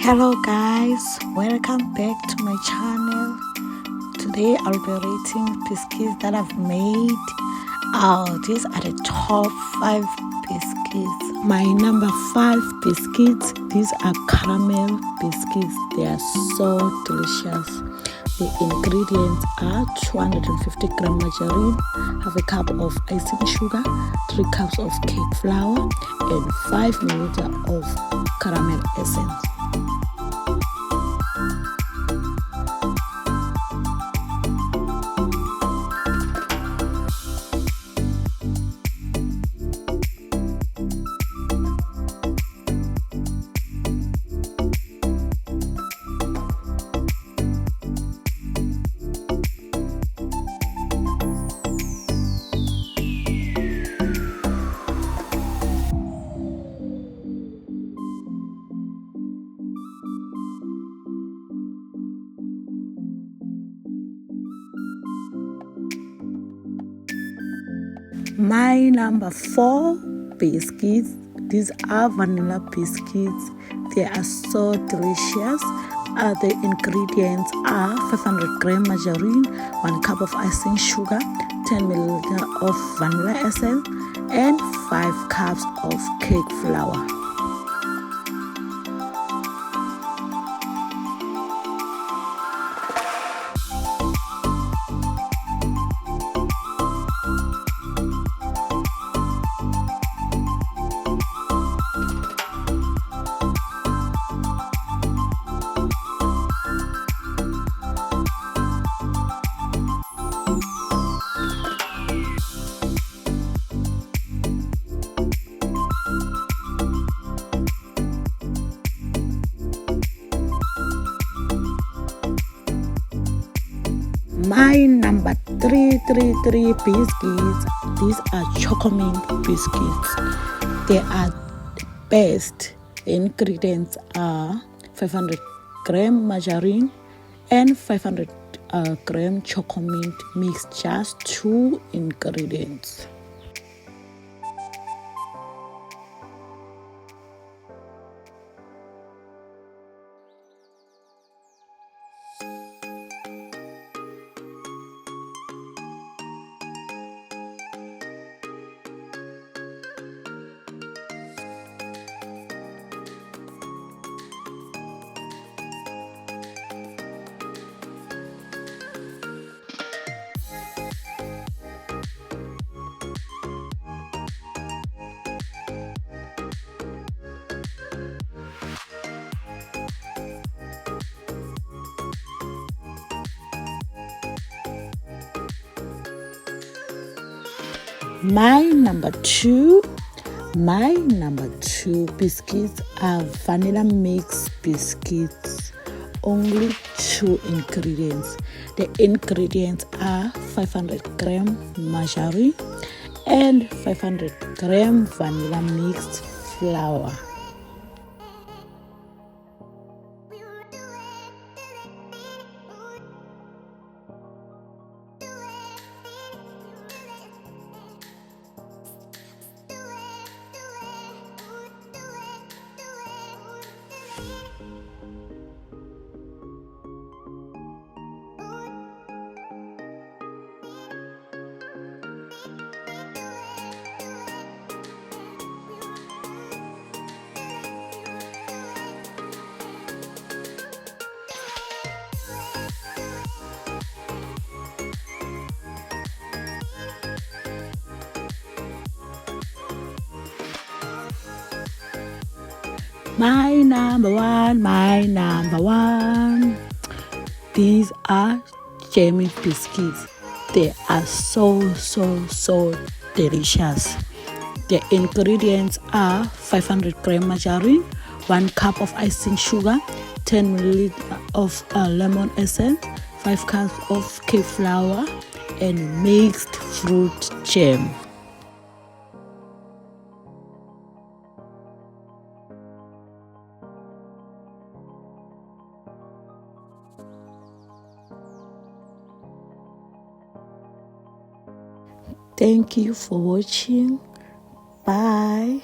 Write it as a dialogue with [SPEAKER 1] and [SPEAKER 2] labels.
[SPEAKER 1] Hello guys, welcome back to my channel. Today I'll be rating biscuits that I've made. These are the top 5 biscuits. My number 5 biscuits, these are caramel biscuits. They are so delicious. The ingredients are 250 gram margarine, half a cup of icing sugar, 3 cups of cake flour, and 5 milliliters of caramel essence. My number 4 biscuits, these are vanilla biscuits. They are so delicious. The ingredients are 500 gram margarine, 1 cup of icing sugar, 10 milliliters of vanilla essence, and 5 cups of cake flour. My number 333 biscuits, these are Choco Biscuits. They are best. The ingredients are 500 gram margarine and 500 gram Choco Mint. Mix just 2 ingredients. My number two biscuits are vanilla mix biscuits. Only 2 ingredients. The ingredients are 500 gram margarine and 500 gram vanilla mixed flour. My number one. These are jammy biscuits. They are so delicious. The ingredients are 500 gram margarine, 1 cup of icing sugar, 10 milliliters of lemon essence, 5 cups of cake flour, and mixed fruit jam. Thank you for watching. Bye.